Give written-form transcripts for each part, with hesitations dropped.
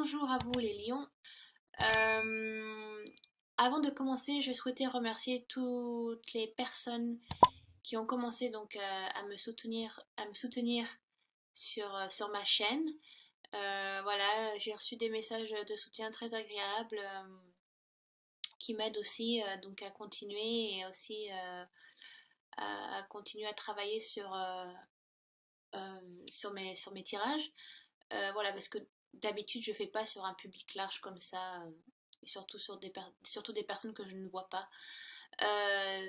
Bonjour à vous les lions. Euh, Avant de commencer, je souhaitais remercier toutes les personnes qui ont commencé donc à me soutenir sur ma chaîne. Voilà, j'ai reçu des messages de soutien très agréables qui m'aident aussi donc à continuer et aussi à continuer à travailler sur mes tirages. Voilà, parce que d'habitude, je fais pas sur un public large comme ça, et surtout des personnes que je ne vois pas.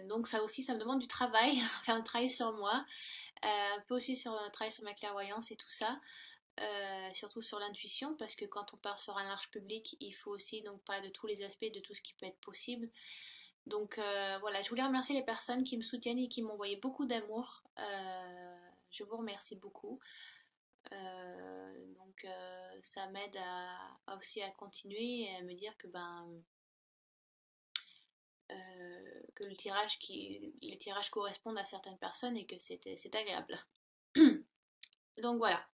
Donc ça aussi, ça me demande du travail, faire un travail sur moi, un peu aussi sur un travail sur ma clairvoyance et tout ça, surtout sur l'intuition, parce que quand on part sur un large public, il faut aussi donc parler de tous les aspects, de tout ce qui peut être possible. Donc voilà, je voulais remercier les personnes qui me soutiennent et qui m'ont envoyé beaucoup d'amour. Je vous remercie beaucoup. Donc ça m'aide aussi à continuer et à me dire que les tirages correspondent à certaines personnes et que c'est agréable. Donc voilà,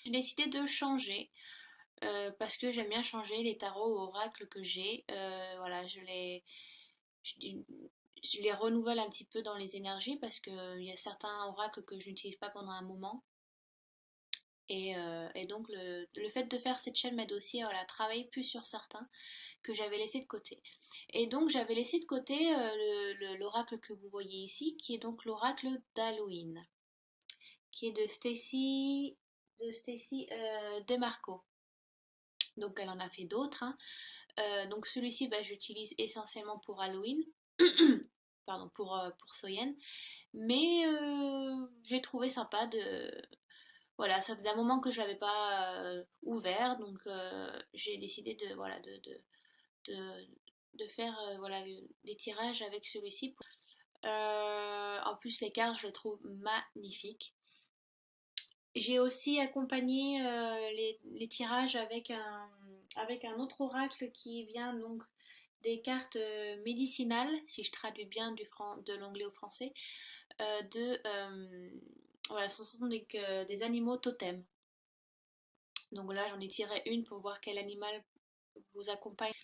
j'ai décidé de changer parce que j'aime bien changer les tarots ou oracles que j'ai. Voilà, je, je les renouvelle un petit peu dans les énergies parce qu'il y a certains oracles que je n'utilise pas pendant un moment. Et donc le fait de faire cette chaîne m'aide aussi voilà, à travailler plus sur certains que j'avais laissé de côté. Et donc j'avais laissé de côté l'oracle que vous voyez ici, qui est donc l'oracle d'Halloween, qui est de Stacy DeMarco. Donc elle en a fait d'autres, hein. Donc celui-ci, bah, j'utilise essentiellement pour Halloween, pardon, pour Soyen, mais j'ai trouvé sympa de... Voilà, ça faisait un moment que je l'avais pas ouvert, donc j'ai décidé de, voilà, de, de faire voilà, des tirages avec celui-ci. En plus, les cartes, je les trouve magnifiques. J'ai aussi accompagné les tirages avec un autre oracle qui vient donc des cartes médicinales, si je traduis bien de l'anglais au français, voilà, ce sont des animaux totems. Donc là, j'en ai tiré une pour voir quel animal vous accompagne.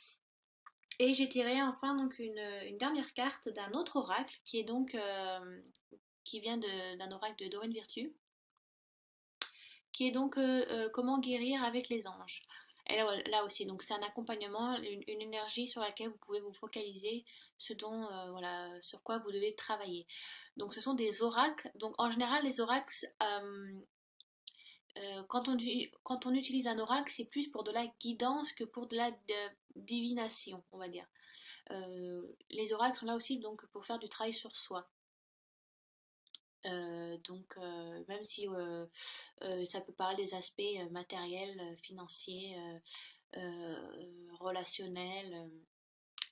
Et j'ai tiré enfin donc une dernière carte d'un autre oracle qui est donc qui vient d'un oracle de Doreen Virtue, qui est donc comment guérir avec les anges. Et là aussi, donc c'est un accompagnement, une énergie sur laquelle vous pouvez vous focaliser, ce dont voilà, sur quoi vous devez travailler. Donc ce sont des oracles. Donc en général, les oracles, quand on utilise un oracle, c'est plus pour de la guidance que pour de la divination, on va dire. Les oracles sont là aussi donc pour faire du travail sur soi. Donc même si ça peut parler des aspects matériels, financiers, relationnels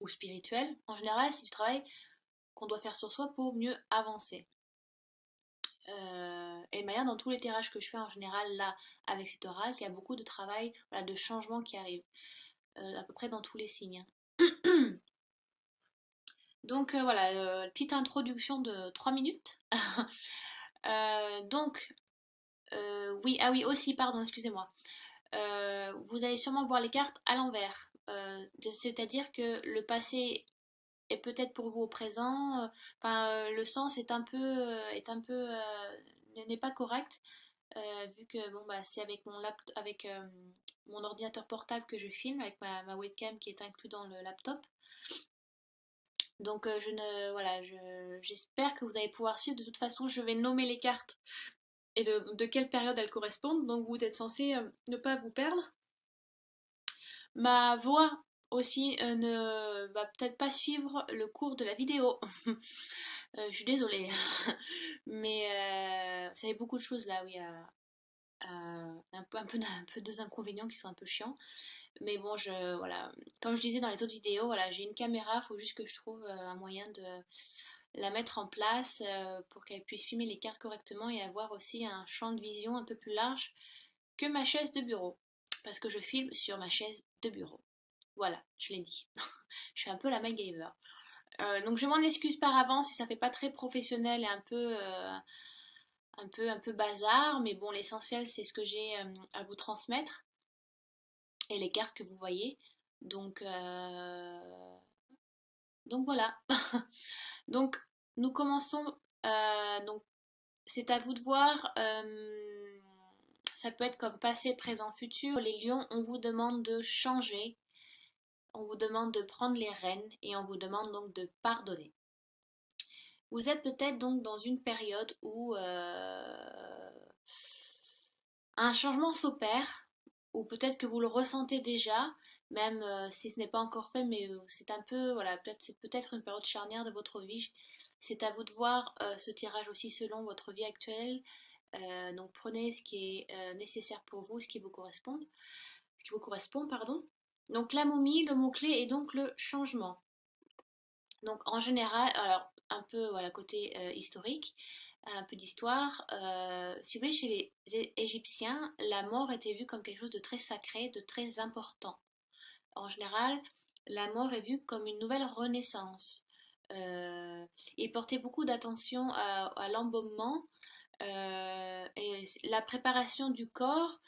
ou spirituels, en général c'est du travail qu'on doit faire sur soi pour mieux avancer. Et de manière, dans tous les tirages que je fais en général là avec cet oracle, il y a beaucoup de travail, voilà, de changement qui arrive, à peu près dans tous les signes. Donc voilà, petite introduction de 3 minutes. Donc, oui, ah oui, aussi, pardon, excusez-moi. Vous allez sûrement voir les cartes à l'envers. C'est-à-dire que le passé est peut-être pour vous au présent. Enfin, le sens n'est pas correct. Vu que bon bah c'est avec mon ordinateur portable que je filme avec ma webcam qui est inclus dans le laptop. Donc je ne voilà, j'espère que vous allez pouvoir suivre. De toute façon, je vais nommer les cartes et de quelle période elles correspondent. Donc vous êtes censé ne pas vous perdre. Ma voix aussi ne va peut-être pas suivre le cours de la vidéo. Je suis désolée. Mais ça y a beaucoup de choses là, oui, un peu deux inconvénients qui sont un peu chiants. Mais bon, voilà. Comme je disais dans les autres vidéos, voilà, j'ai une caméra, il faut juste que je trouve un moyen de la mettre en place pour qu'elle puisse filmer les cartes correctement et avoir aussi un champ de vision un peu plus large que ma chaise de bureau. Parce que je filme sur ma chaise de bureau. Voilà, je l'ai dit. Je suis un peu la MacGyver. Donc je m'en excuse par avance si ça fait pas très professionnel et un peu bazar, mais bon, l'essentiel c'est ce que j'ai à vous transmettre. et les cartes que vous voyez. Donc, donc voilà. Donc nous commençons. Donc c'est à vous de voir. Ça peut être comme passé, présent, futur. Les lions, on vous demande de changer. On vous demande de prendre les rênes et on vous demande donc de pardonner. Vous êtes peut-être donc dans une période où un changement s'opère, ou peut-être que vous le ressentez déjà, même si ce n'est pas encore fait, mais c'est un peu, voilà, c'est peut-être une période charnière de votre vie. C'est à vous de voir ce tirage aussi selon votre vie actuelle. Donc prenez ce qui est nécessaire pour vous, ce qui vous correspond, pardon. Donc la momie, le mot-clé est donc le changement. Donc en général, alors un peu voilà côté historique, un peu d'histoire. Si vous voulez, chez les Égyptiens, la mort était vue comme quelque chose de très sacré, de très important. En général, la mort est vue comme une nouvelle renaissance. Ils portaient beaucoup d'attention à l'embaumement et la préparation du corps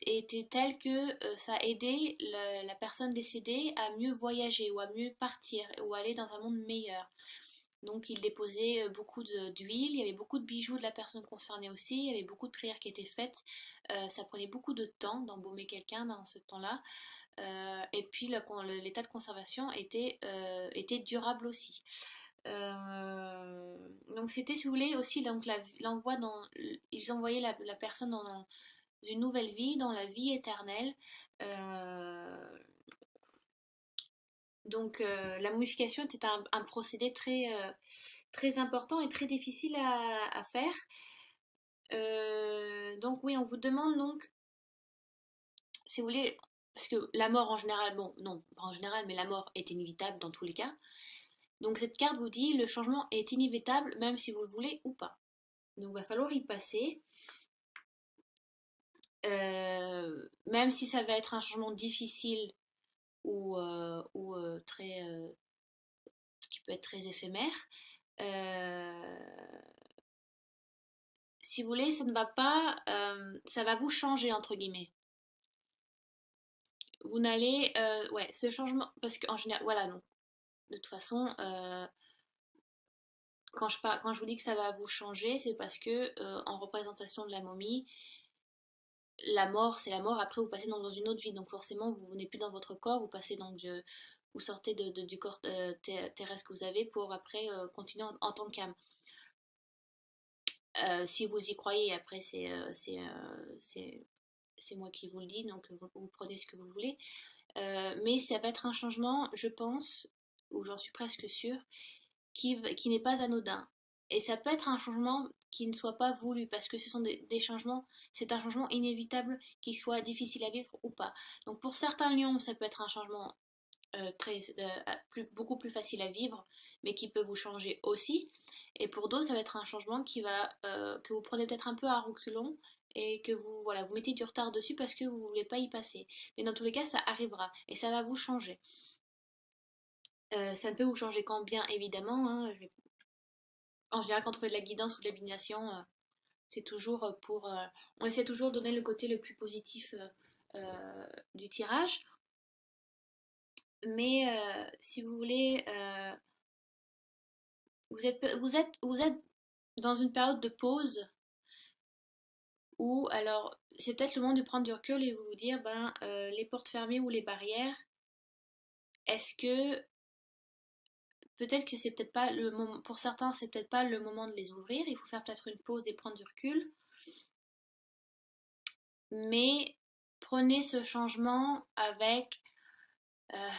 était telle que ça aidait la personne décédée à mieux voyager ou à mieux partir ou aller dans un monde meilleur. Donc il déposait beaucoup d'huile, il y avait beaucoup de bijoux de la personne concernée aussi, il y avait beaucoup de prières qui étaient faites. Ça prenait beaucoup de temps d'embaumer quelqu'un dans ce temps-là. Et puis l'état de conservation était durable aussi. Donc c'était, si vous voulez, aussi donc l'envoi dans, ils envoyaient la personne dans une nouvelle vie, dans la vie éternelle. Euh, donc la momification était un procédé très important et très difficile à faire. Donc oui, on vous demande donc, si vous voulez, parce que la mort en général, bon, non, pas en général, mais la mort est inévitable dans tous les cas. Donc cette carte vous dit le changement est inévitable même si vous le voulez ou pas. Donc il va falloir y passer. Même si ça va être un changement difficile ou très, qui peut être très éphémère, euh, si vous voulez, ça ne va pas, ça va vous changer entre guillemets. Vous n'allez, ouais, ce changement, parce qu'en général, voilà, donc de toute façon, quand je vous dis que ça va vous changer, c'est parce que en représentation de la momie, la mort, c'est la mort. Après, vous passez dans une autre vie, donc forcément, vous n'êtes plus dans votre corps, vous passez vous sortez du corps terrestre que vous avez pour après continuer en tant qu'âme. Si vous y croyez, après, c'est moi qui vous le dis, donc vous prenez ce que vous voulez. Mais ça va être un changement, je pense, ou j'en suis presque sûre, qui n'est pas anodin. Et ça peut être un changement qui ne soit pas voulu, parce que ce sont des changements, c'est un changement inévitable qui soit difficile à vivre ou pas. Donc pour certains lions, ça peut être un changement beaucoup plus facile à vivre, mais qui peut vous changer aussi. Et pour d'autres, ça va être un changement que vous prenez peut-être un peu à reculons et que voilà, vous mettez du retard dessus parce que vous ne voulez pas y passer. Mais dans tous les cas, ça arrivera et ça va vous changer. Ça ne peut vous changer qu'en bien, évidemment. Hein. En général, quand on fait de la guidance ou de l'abnégation, c'est toujours on essaie toujours de donner le côté le plus positif du tirage. Mais si vous voulez, vous êtes dans une période de pause où, alors, c'est peut-être le moment de prendre du recul et vous dire, ben, les portes fermées ou les barrières, est-ce que peut-être que c'est peut-être pas le moment, pour certains, c'est peut-être pas le moment de les ouvrir, il faut faire peut-être une pause et prendre du recul, mais prenez ce changement avec, euh,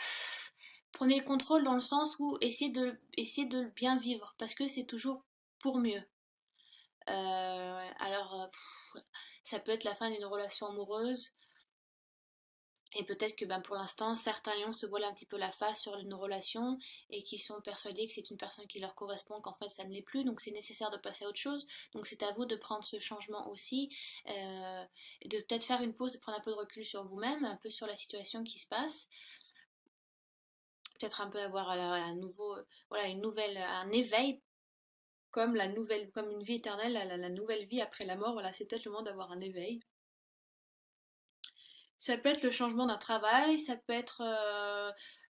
prenez le contrôle dans le sens où essayez de le bien vivre, parce que c'est toujours pour mieux. Alors, ça peut être la fin d'une relation amoureuse, et peut-être que ben, pour l'instant, certains lions se voilent un petit peu la face sur une relation et qui sont persuadés que c'est une personne qui leur correspond, qu'en fait ça ne l'est plus, donc c'est nécessaire de passer à autre chose. Donc c'est à vous de prendre ce changement aussi, de peut-être faire une pause, de prendre un peu de recul sur vous-même, un peu sur la situation qui se passe, peut-être un peu avoir un nouveau, voilà, un éveil. Comme une vie éternelle, la nouvelle vie après la mort, voilà, c'est peut-être le moment d'avoir un éveil. Ça peut être le changement d'un travail, ça peut être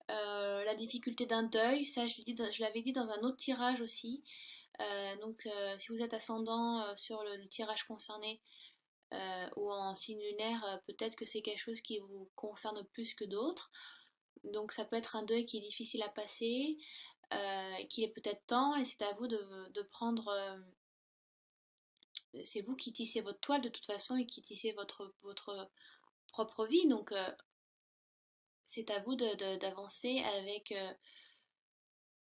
la difficulté d'un deuil, ça je l'avais dit dans un autre tirage aussi. Si vous êtes ascendant sur le tirage concerné ou en signe lunaire, peut-être que c'est quelque chose qui vous concerne plus que d'autres. Donc ça peut être un deuil qui est difficile à passer, qu'il est peut-être temps, et c'est à vous de prendre... c'est vous qui tissez votre toile de toute façon et qui tissez votre propre vie. Donc c'est à vous d'avancer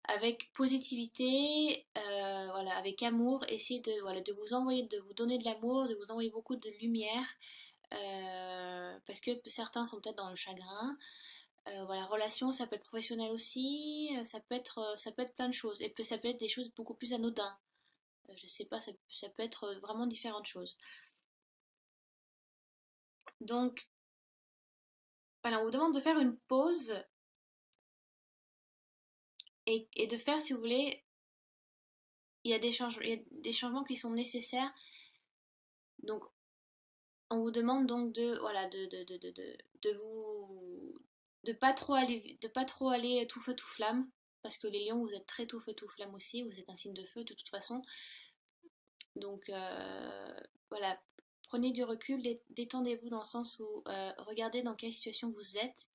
avec positivité, voilà, avec amour. Essayez voilà, de vous envoyer, de vous donner de l'amour, de vous envoyer beaucoup de lumière. Parce que certains sont peut-être dans le chagrin. Voilà, relation, ça peut être professionnel aussi, ça peut être plein de choses. Et puis ça peut être des choses beaucoup plus anodines. Je sais pas, ça peut être vraiment différentes choses. Donc, voilà, on vous demande de faire une pause et de faire, si vous voulez, il y a des changements qui sont nécessaires. Donc, on vous demande donc de, voilà, de vous, de pas trop aller tout feu tout flamme, parce que les lions, vous êtes très tout feu tout flamme aussi, vous êtes un signe de feu de toute façon. Donc, voilà, prenez du recul, détendez-vous dans le sens où regardez dans quelle situation vous êtes,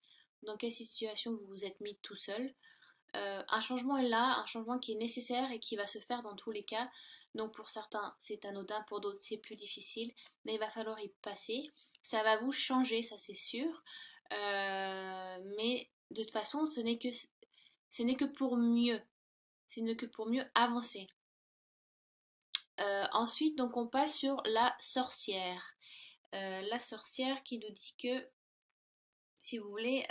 dans quelle situation vous vous êtes mis tout seul. Un changement est là, un changement qui est nécessaire et qui va se faire dans tous les cas. Donc pour certains, c'est anodin, pour d'autres, c'est plus difficile, mais il va falloir y passer. Ça va vous changer, ça c'est sûr. Mais de toute façon, ce n'est que pour mieux. Ce n'est que pour mieux avancer. Ensuite, donc on passe sur la sorcière. La sorcière qui nous dit que, si vous voulez,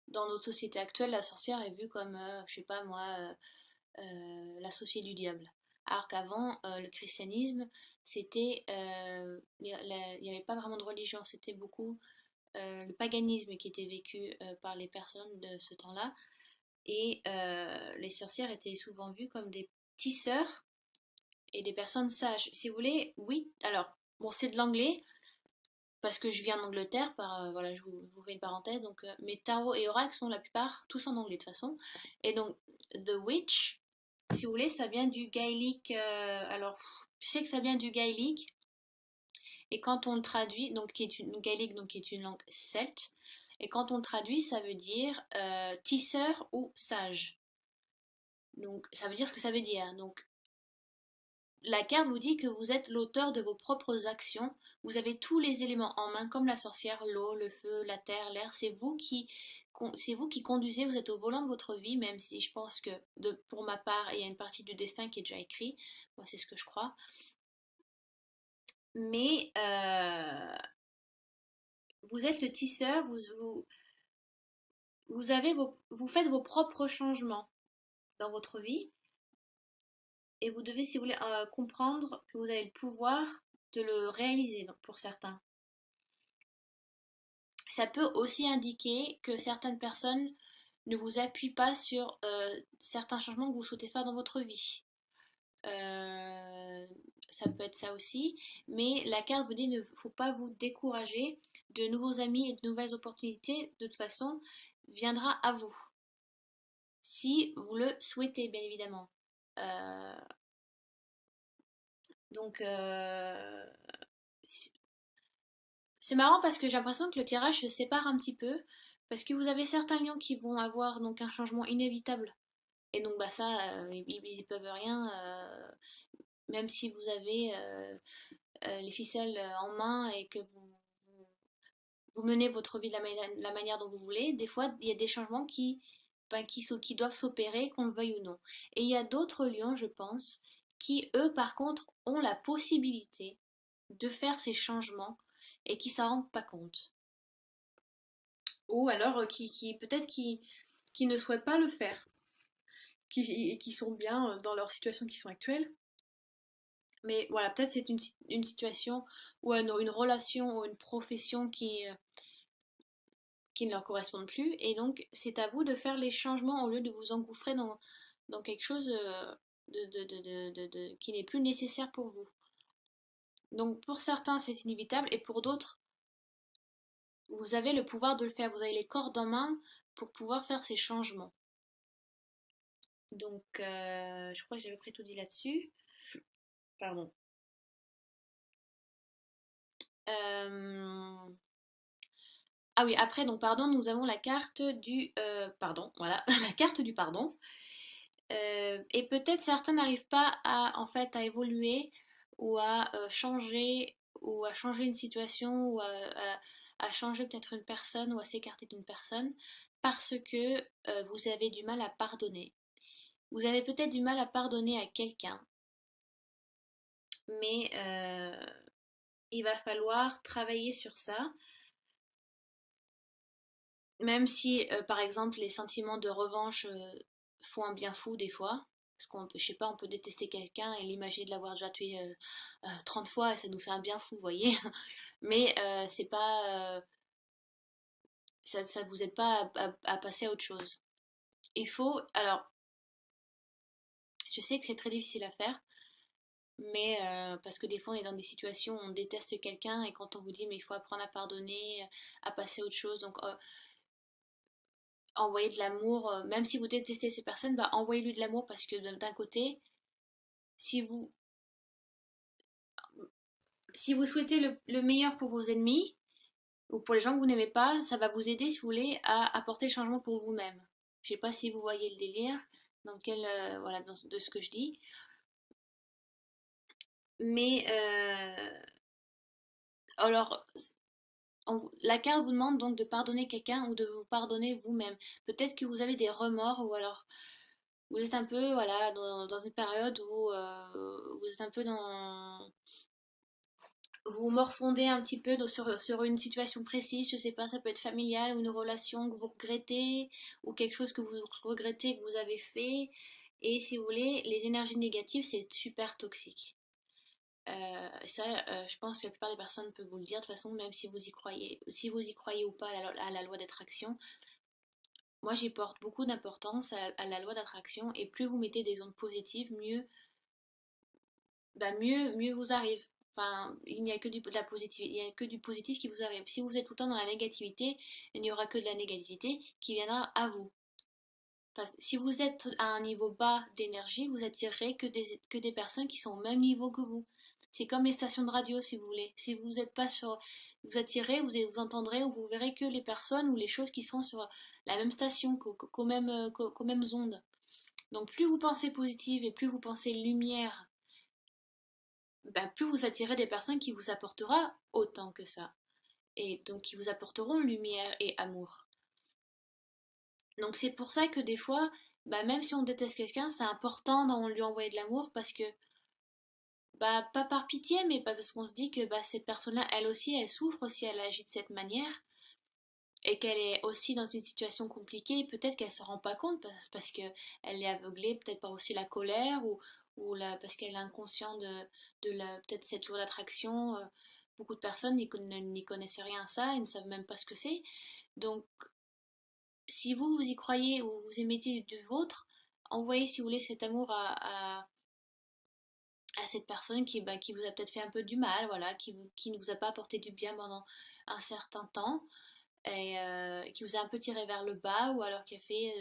dans nos sociétés actuelles, la sorcière est vue comme, je sais pas moi, l'associé du diable. Alors qu'avant, le christianisme, c'était, il n'y avait pas vraiment de religion, c'était beaucoup le paganisme qui était vécu par les personnes de ce temps-là. Et les sorcières étaient souvent vues comme des tisseurs et des personnes sages. Si vous voulez, oui, alors, bon, c'est de l'anglais, parce que je viens d'Angleterre, voilà, je vous fais une parenthèse, donc mes tarots et oracles sont la plupart tous en anglais de toute façon. Et donc, The Witch, si vous voulez, ça vient du gaélique, alors, je sais que ça vient du gaélique, et quand on le traduit, donc qui est une gaélique, donc qui est une langue celte, et quand on le traduit, ça veut dire tisseur ou sage. Donc, ça veut dire ce que ça veut dire. Donc, la carte vous dit que vous êtes l'auteur de vos propres actions. Vous avez tous les éléments en main, comme la sorcière, l'eau, le feu, la terre, l'air. C'est vous qui conduisez. Vous êtes au volant de votre vie, même si je pense que, pour ma part, il y a une partie du destin qui est déjà écrit. Moi, c'est ce que je crois. Mais vous êtes le tisseur. Vous faites vos propres changements dans votre vie. Et vous devez, si vous voulez, comprendre que vous avez le pouvoir de le réaliser, donc, pour certains. Ça peut aussi indiquer que certaines personnes ne vous appuient pas sur certains changements que vous souhaitez faire dans votre vie. Euh, Ça peut être ça aussi, mais la carte vous dit ne faut pas vous décourager, de nouveaux amis et de nouvelles opportunités, de toute façon, viendra à vous. Si vous le souhaitez, bien évidemment. Euh, donc, c'est marrant parce que j'ai l'impression que le tirage se sépare un petit peu, parce que vous avez certains lions qui vont avoir donc un changement inévitable. Et donc bah ça, ils y peuvent rien, même si vous avez les ficelles en main et que vous menez votre vie de la manière dont vous voulez. Des fois, il y a des changements qui doivent s'opérer, qu'on le veuille ou non. Et il y a d'autres lions, je pense, qui, eux, par contre, ont la possibilité de faire ces changements et qui s'en rendent pas compte. Ou alors peut-être qui ne souhaitent pas le faire, qui sont bien dans leur situation qui sont actuelles. Mais voilà, peut-être c'est une situation ou une relation ou une profession qui ne leur correspondent plus. Et donc, c'est à vous de faire les changements au lieu de vous engouffrer dans quelque chose qui n'est plus nécessaire pour vous. Donc pour certains c'est inévitable et pour d'autres vous avez le pouvoir de le faire, vous avez les cordes en main pour pouvoir faire ces changements. Donc je crois que j'avais pris tout dit là-dessus. Pardon. Euh, Ah oui, après, donc pardon, nous avons la carte du pardon, voilà, la carte du pardon. Et peut-être certains n'arrivent pas à en fait à évoluer ou à changer ou à changer une situation ou à changer peut-être une personne ou à s'écarter d'une personne parce que vous avez du mal à pardonner. Vous avez peut-être du mal à pardonner à quelqu'un, mais il va falloir travailler sur ça. Même si, par exemple, les sentiments de revanche font un bien fou des fois, parce qu'on peut, je sais pas, on peut détester quelqu'un et l'imaginer de l'avoir déjà tué 30 fois et ça nous fait un bien fou, vous voyez. Mais c'est pas, ça vous aide pas à passer à autre chose. Il faut, alors, je sais que c'est très difficile à faire, mais parce que des fois on est dans des situations où on déteste quelqu'un et quand on vous dit mais il faut apprendre à pardonner, à passer à autre chose, donc envoyer de l'amour, même si vous détestez ces personnes, bah, envoyez-lui de l'amour parce que d'un côté, si vous, si vous souhaitez le meilleur pour vos ennemis ou pour les gens que vous n'aimez pas, ça va vous aider, si vous voulez, à apporter le changement pour vous-même. Je sais pas si vous voyez le délire dans lequel, voilà, de ce que je dis, mais alors, la carte vous demande donc de pardonner quelqu'un ou de vous pardonner vous-même. Peut-être que vous avez des remords ou alors vous êtes un peu voilà dans une période où vous êtes un peu dans vous morfondez un petit peu sur une situation précise, je sais pas, ça peut être familial ou une relation que vous regrettez ou quelque chose que vous regrettez que vous avez fait. Et si vous voulez, les énergies négatives, c'est super toxique. Ça, je pense que la plupart des personnes peuvent vous le dire de toute façon, même si vous y croyez ou pas à la loi d'attraction. Moi, j'y porte beaucoup d'importance à la loi d'attraction et plus vous mettez des ondes positives, mieux vous arrive. Enfin, il n'y a que de la positive, il n'y a que du positif qui vous arrive. Si vous êtes tout le temps dans la négativité, il n'y aura que de la négativité qui viendra à vous. Enfin, si vous êtes à un niveau bas d'énergie, vous attirerez que des personnes qui sont au même niveau que vous. C'est comme les stations de radio, si vous voulez. Si vous n'êtes pas sur... Vous attirez, vous entendrez ou vous verrez que les personnes ou les choses qui sont sur la même station, qu'aux mêmes ondes. Donc plus vous pensez positive et plus vous pensez lumière, ben, plus vous attirez des personnes qui vous apporteront autant que ça. Et donc qui vous apporteront lumière et amour. Donc c'est pour ça que des fois, bah, même si on déteste quelqu'un, c'est important d'en lui envoyer de l'amour parce que, bah, pas par pitié, mais parce qu'on se dit que bah, cette personne-là, elle aussi, elle souffre si elle agit de cette manière et qu'elle est aussi dans une situation compliquée. Peut-être qu'elle se rend pas compte parce qu'elle est aveuglée, peut-être par aussi la colère parce qu'elle est inconsciente peut-être cette loi d'attraction. Beaucoup de personnes n'y connaissent rien à ça, ils ne savent même pas ce que c'est. Donc si vous y croyez ou vous émettez du vôtre, envoyez si vous voulez cet amour à cette personne qui vous a peut-être fait un peu du mal, voilà, qui ne vous a pas apporté du bien pendant un certain temps et qui vous a un peu tiré vers le bas ou alors qui a fait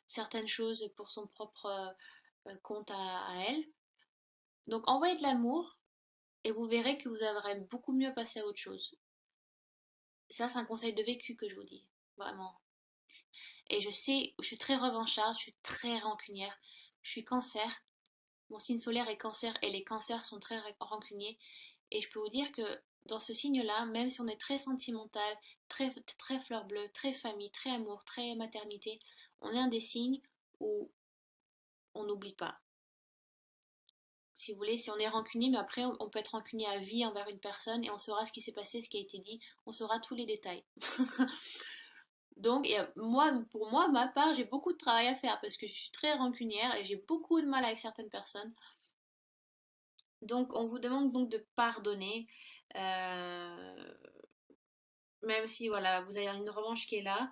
certaines choses pour son propre compte à elle. Donc envoyez de l'amour et vous verrez que vous aurez beaucoup mieux passé à autre chose. Ça, c'est un conseil de vécu que je vous dis, vraiment. Et je sais, je suis très revancharde, je suis très rancunière, je suis cancer. Mon signe solaire est cancer et les cancers sont très rancuniers. Et je peux vous dire que dans ce signe-là, même si on est très sentimental, très fleur bleue, très famille, très amour, très maternité, on est un des signes où on n'oublie pas. Si vous voulez, si on est rancunier, mais après on peut être rancunier à vie envers une personne et on saura ce qui s'est passé, ce qui a été dit, on saura tous les détails. Donc, pour moi, ma part, j'ai beaucoup de travail à faire parce que je suis très rancunière et j'ai beaucoup de mal avec certaines personnes. Donc, on vous demande donc de pardonner, euh, même si voilà, vous avez une revanche qui est là.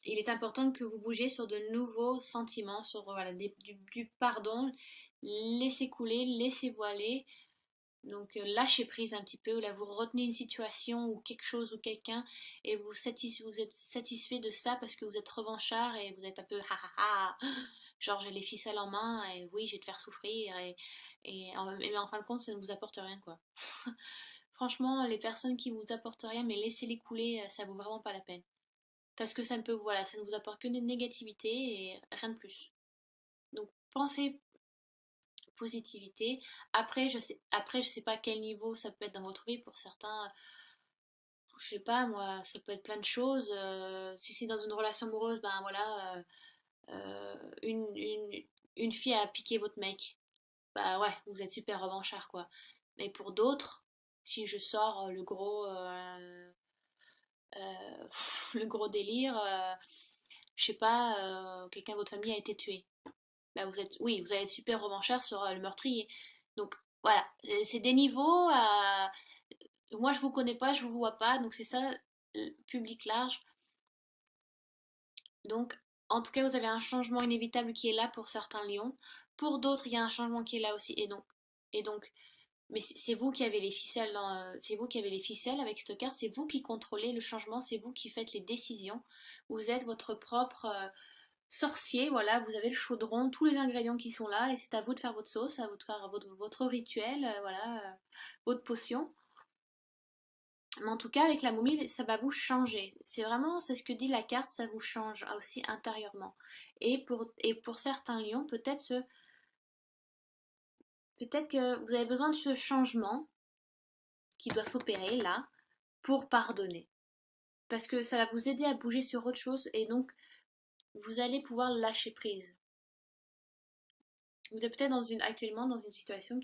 Il est important que vous bougiez sur de nouveaux sentiments, sur voilà, du pardon. Laissez couler, laissez voiler. Donc lâchez prise un petit peu, là vous retenez une situation ou quelque chose ou quelqu'un et vous êtes satisfait de ça parce que vous êtes revanchard et vous êtes un peu ha ha ha, genre j'ai les ficelles en main et oui je vais te faire souffrir mais en fin de compte ça ne vous apporte rien quoi. Franchement les personnes qui vous apportent rien mais laissez-les couler, ça vaut vraiment pas la peine. Parce que ça ne peut, voilà, ça ne vous apporte que des négativités et rien de plus. Donc pensez positivité. Après, je sais pas quel niveau ça peut être dans votre vie. Pour certains, je sais pas moi, ça peut être plein de choses. Si c'est dans une relation amoureuse, ben voilà, une fille a piqué votre mec. Bah ouais, vous êtes super revanchard quoi. Mais pour d'autres, si je sors le gros délire, je sais pas, quelqu'un de votre famille a été tué. Bah oui, vous allez être super revanchard sur le meurtrier. Donc voilà, c'est des niveaux. Moi, je vous connais pas, je vous vois pas, donc c'est ça, public large. Donc, en tout cas, vous avez un changement inévitable qui est là pour certains lions. Pour d'autres, il y a un changement qui est là aussi. Et donc, mais c'est vous qui avez les ficelles, c'est vous qui avez les ficelles avec cette carte. C'est vous qui contrôlez le changement, c'est vous qui faites les décisions. Vous êtes votre propre sorcier, voilà, vous avez le chaudron, tous les ingrédients qui sont là, et c'est à vous de faire votre sauce, à vous de faire votre rituel, voilà, votre potion. Mais en tout cas, avec la momie, ça va vous changer. C'est vraiment, c'est ce que dit la carte, ça vous change aussi intérieurement. Et pour certains lions, peut-être que vous avez besoin de ce changement qui doit s'opérer là pour pardonner. Parce que ça va vous aider à bouger sur autre chose et donc vous allez pouvoir lâcher prise. Vous êtes peut-être actuellement dans une situation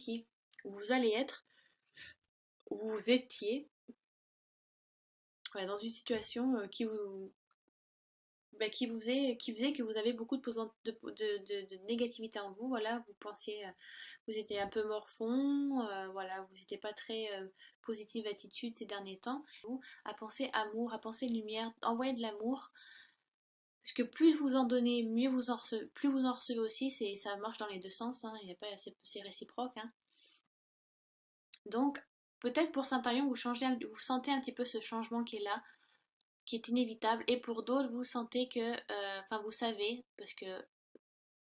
où vous allez être, où vous étiez, voilà, dans une situation qui faisait que vous avez beaucoup de négativité en vous. Voilà, vous pensiez, vous étiez un peu morfond, voilà, vous n'étiez pas très positive attitude ces derniers temps. Vous, à penser amour, à penser lumière, envoyer de l'amour. Parce que plus vous en donnez, plus vous en recevez aussi, ça marche dans les deux sens, hein, il y a pas, c'est réciproque. Hein. Donc, peut-être pour Saint-Arion, vous sentez un petit peu ce changement qui est là, qui est inévitable, et pour d'autres, vous sentez que, enfin, vous savez, parce que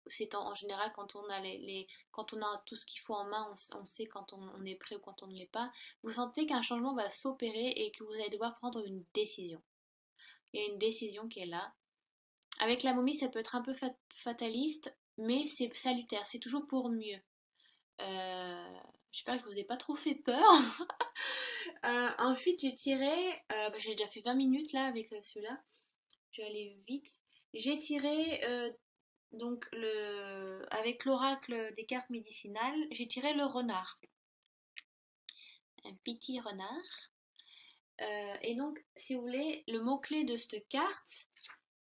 c'est en général quand on a quand on a tout ce qu'il faut en main, on sait quand on est prêt ou quand on ne l'est pas. Vous sentez qu'un changement va s'opérer et que vous allez devoir prendre une décision. Il y a une décision qui est là. Avec la momie, ça peut être un peu fataliste, mais c'est salutaire, c'est toujours pour mieux. Euh, J'espère que je vous ai pas trop fait peur. Ensuite, j'ai déjà fait 20 minutes là avec celui-là. Je vais aller vite. J'ai tiré donc avec l'oracle des cartes médicinales, j'ai tiré le renard. Un petit renard. Et donc, si vous voulez, le mot-clé de cette carte,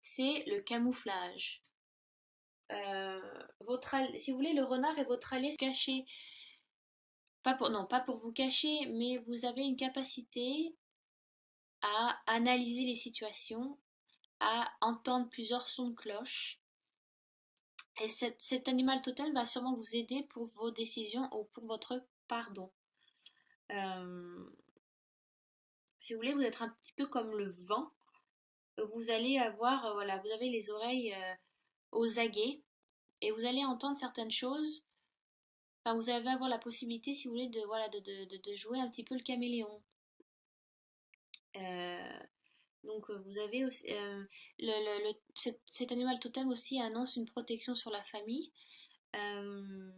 c'est le camouflage. Si vous voulez, le renard est votre allié caché. Non, pas pour vous cacher, mais vous avez une capacité à analyser les situations, à entendre plusieurs sons de cloche. Et cet animal totem va sûrement vous aider pour vos décisions ou pour votre pardon. Euh, Si vous voulez, vous êtes un petit peu comme le vent. Vous allez avoir, voilà, vous avez les oreilles aux aguets et vous allez entendre certaines choses. Enfin, vous allez avoir la possibilité, si vous voulez, voilà, de jouer un petit peu le caméléon. Euh, donc vous avez aussi cet animal totem aussi annonce une protection sur la famille. Euh,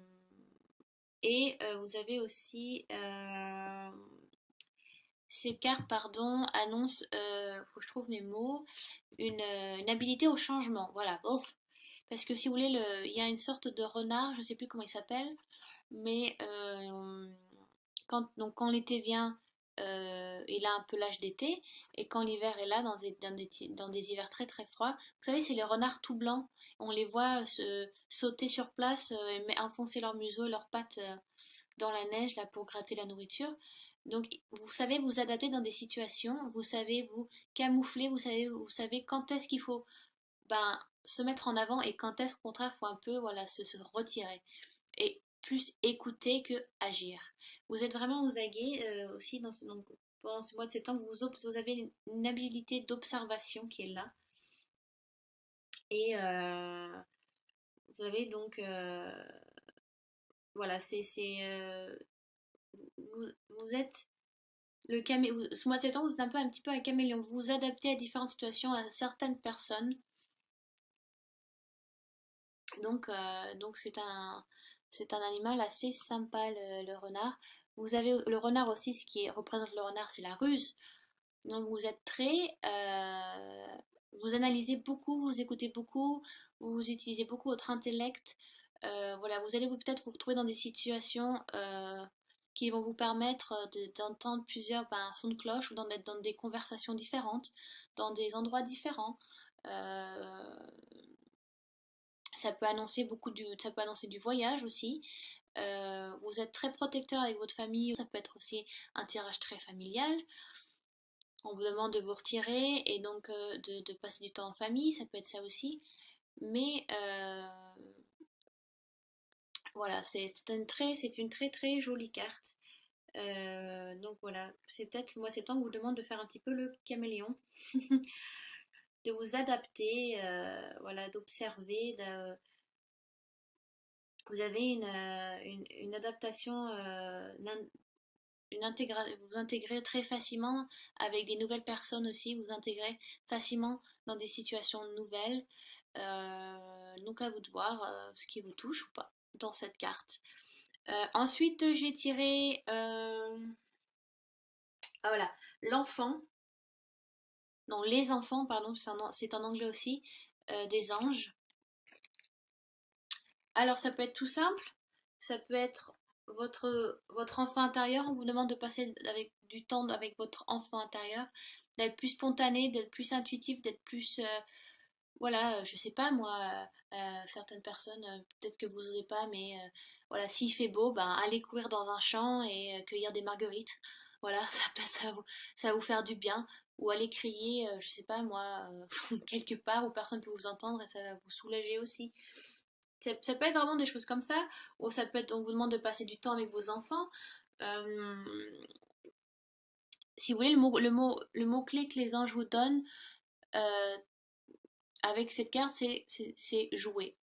et vous avez aussi ces cartes, pardon, annoncent, faut que je trouve mes mots, une habilité au changement. Voilà. Oh. Parce que si vous voulez, il y a une sorte de renard, je ne sais plus comment il s'appelle, mais quand l'été vient, il a un peu l'âge d'été, et quand l'hiver est là, dans des hivers très très froids, vous savez, c'est les renards tout blancs. On les voit sauter sur place, et enfoncer leur museau et leurs pattes dans la neige là, pour gratter la nourriture. Donc, vous savez vous adapter dans des situations, vous savez vous camoufler, vous savez quand est-ce qu'il faut se mettre en avant et quand est-ce qu'au contraire il faut un peu voilà, se retirer. Et plus écouter que agir. Vous êtes vraiment aux aguets aussi donc, pendant ce mois de septembre. Vous avez une habilité d'observation qui est là. Et vous avez donc voilà, vous, vous êtes ce mois de septembre, vous êtes un petit peu un caméléon. Vous vous adaptez à différentes situations, à certaines personnes. Donc c'est un animal assez sympa, le renard. Vous avez le renard aussi, ce qui représente le renard, c'est la ruse. Donc vous êtes vous analysez beaucoup, vous écoutez beaucoup, vous utilisez beaucoup votre intellect. Voilà, vous allez peut-être vous retrouver dans des situations qui vont vous permettre d'entendre plusieurs sons de cloche ou d'être dans des conversations différentes, dans des endroits différents. Euh, ça peut annoncer du voyage aussi. Vous êtes très protecteur avec votre famille, ça peut être aussi un tirage très familial. On vous demande de vous retirer et donc de passer du temps en famille, ça peut être ça aussi. Mais voilà, c'est une très très jolie carte. Donc voilà, c'est peut-être le mois de septembre vous demande de faire un petit peu le caméléon, de vous adapter, voilà, d'observer. Vous avez une adaptation, vous intégrez très facilement avec des nouvelles personnes aussi, vous intégrez facilement dans des situations nouvelles. Donc à vous de voir ce qui vous touche ou pas dans cette carte. Ensuite, j'ai tiré voilà, l'enfant, non, les enfants, pardon, c'est en anglais aussi, des anges. Alors ça peut être tout simple, ça peut être votre enfant intérieur, on vous demande de passer avec du temps avec votre enfant intérieur, d'être plus spontané, d'être plus intuitif, d'être plus voilà, je sais pas moi, certaines personnes, peut-être que vous n'osez pas, mais voilà, s'il fait beau, ben allez courir dans un champ et cueillir des marguerites. Voilà, ça va vous faire du bien. Ou aller crier, je sais pas moi, quelque part où personne ne peut vous entendre et ça va vous soulager aussi. Ça peut être vraiment des choses comme ça, ou ça peut être, on vous demande de passer du temps avec vos enfants. Euh, si vous voulez, le mot-clé que les anges vous donnent euh, avec cette carte, c'est jouer.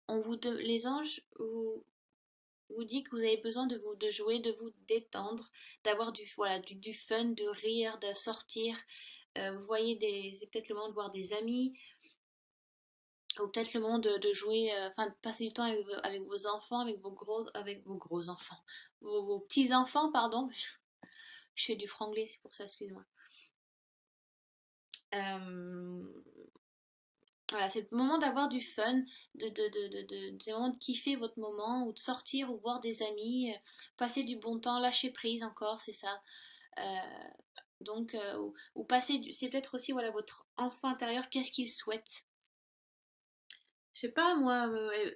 Les anges vous dit que vous avez besoin de jouer, de vous détendre, d'avoir voilà, du fun, de rire, de sortir. Vous voyez c'est peut-être le moment de voir des amis, ou peut-être le moment de jouer, enfin de passer du temps avec vos enfants, avec vos gros enfants, vos petits enfants, pardon. Je fais du franglais, c'est pour ça, excusez-moi. Euh, voilà, c'est le moment d'avoir du fun, c'est le moment de kiffer votre moment, ou de sortir, ou voir des amis, passer du bon temps, lâcher prise encore, c'est ça. Euh, ou passer c'est peut-être aussi voilà votre enfant intérieur, qu'est-ce qu'il souhaite. Je sais pas moi,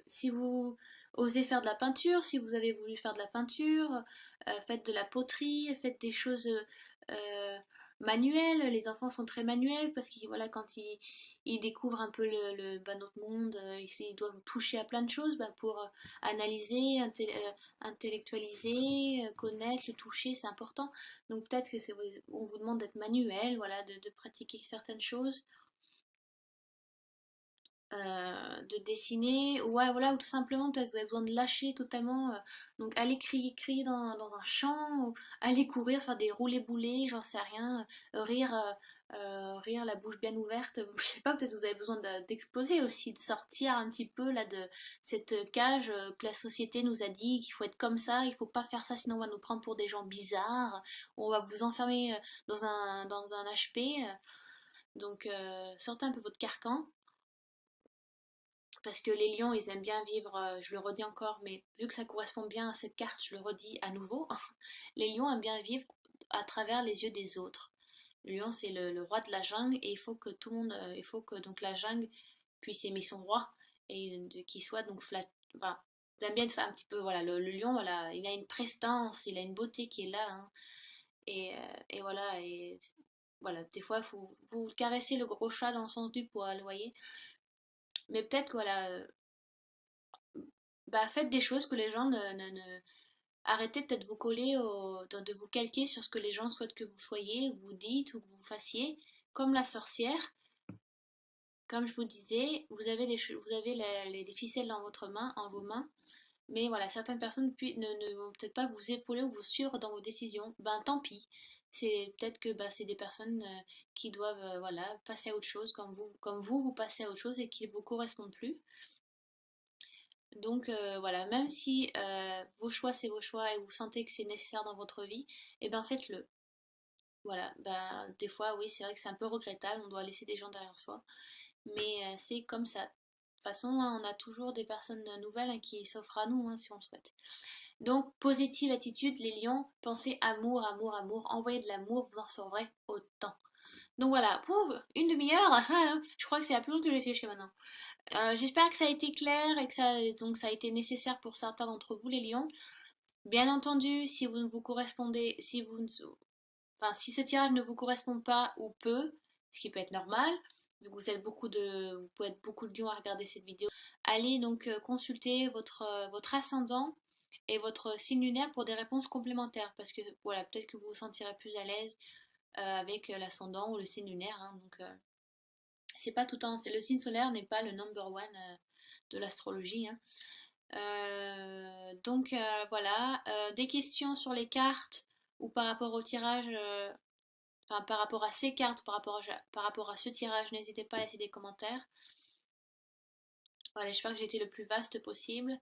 si vous osez faire de la peinture, si vous avez voulu faire de la peinture, faites de la poterie, faites des choses euh, manuelles. Les enfants sont très manuels parce que voilà, quand ils découvrent un peu notre monde, ils doivent toucher à plein de choses pour analyser, intellectualiser, connaître, le toucher, c'est important. Donc peut-être que on vous demande d'être manuel, voilà, de pratiquer certaines choses, de dessiner, ou ouais, voilà, ou tout simplement peut-être vous avez besoin de lâcher totalement, donc aller crier dans un champ, ou aller courir, faire des roulés-boulés, j'en sais rien, rire la bouche bien ouverte, je sais pas, peut-être vous avez besoin d'exploser aussi, de sortir un petit peu là de cette cage que la société nous a dit qu'il faut être comme ça, il faut pas faire ça sinon on va nous prendre pour des gens bizarres, on va vous enfermer dans un HP, donc sortez un peu votre carcan. Parce que les lions, ils aiment bien vivre, je le redis encore, mais vu que ça correspond bien à cette carte, je le redis à nouveau, les lions aiment bien vivre à travers les yeux des autres. Le lion, c'est le roi de la jungle, et il faut que tout le monde, il faut que donc la jungle puisse aimer son roi, et qu'il soit donc flat. Enfin, j'aime bien faire un petit peu, voilà, le lion, voilà, il a une prestance, il a une beauté qui est là, hein, et voilà, des fois, il faut vous caresser le gros chat dans le sens du poil, vous voyez. Mais peut-être que voilà, faites des choses que les gens arrêtez peut-être de vous coller, de vous calquer sur ce que les gens souhaitent que vous soyez, ou que vous dites, ou que vous fassiez, comme la sorcière. Comme je vous disais, vous avez les ficelles dans votre main, en vos mains, mais voilà, certaines personnes ne vont peut-être pas vous épauler ou vous suivre dans vos décisions. Ben tant pis. C'est peut-être que ben, c'est des personnes qui doivent voilà, passer à autre chose, comme vous passez à autre chose et qui ne vous correspondent plus. Donc voilà, même si vos choix c'est vos choix et vous sentez que c'est nécessaire dans votre vie, et ben faites-le. Voilà, ben des fois oui c'est vrai que c'est un peu regrettable, on doit laisser des gens derrière soi, mais c'est comme ça. De toute façon, hein, on a toujours des personnes nouvelles hein, qui s'offrent à nous hein, si on le souhaite. Donc, positive attitude, les lions, pensez amour, amour, amour, envoyez de l'amour, vous en sauverez autant. Donc voilà, pouf, une demi-heure, je crois que c'est la plus longue que j'ai fait jusqu'à maintenant. J'espère que ça a été clair et que ça a été nécessaire pour certains d'entre vous, les lions. Bien entendu, si vous ne vous correspondez, si vous ne, enfin, si ce tirage ne vous correspond pas ou peu, ce qui peut être normal, vu que vous pouvez être beaucoup de lions à regarder cette vidéo, allez donc consulter votre ascendant et votre signe lunaire pour des réponses complémentaires, parce que voilà, peut-être que vous vous sentirez plus à l'aise avec l'ascendant ou le signe lunaire, hein, donc c'est pas tout en, le signe solaire n'est pas le number one de l'astrologie, hein. Donc voilà, des questions sur les cartes ou par rapport au tirage, enfin par rapport à ces cartes, par rapport à ce tirage, n'hésitez pas à laisser des commentaires. Voilà, j'espère que j'ai été le plus vaste possible.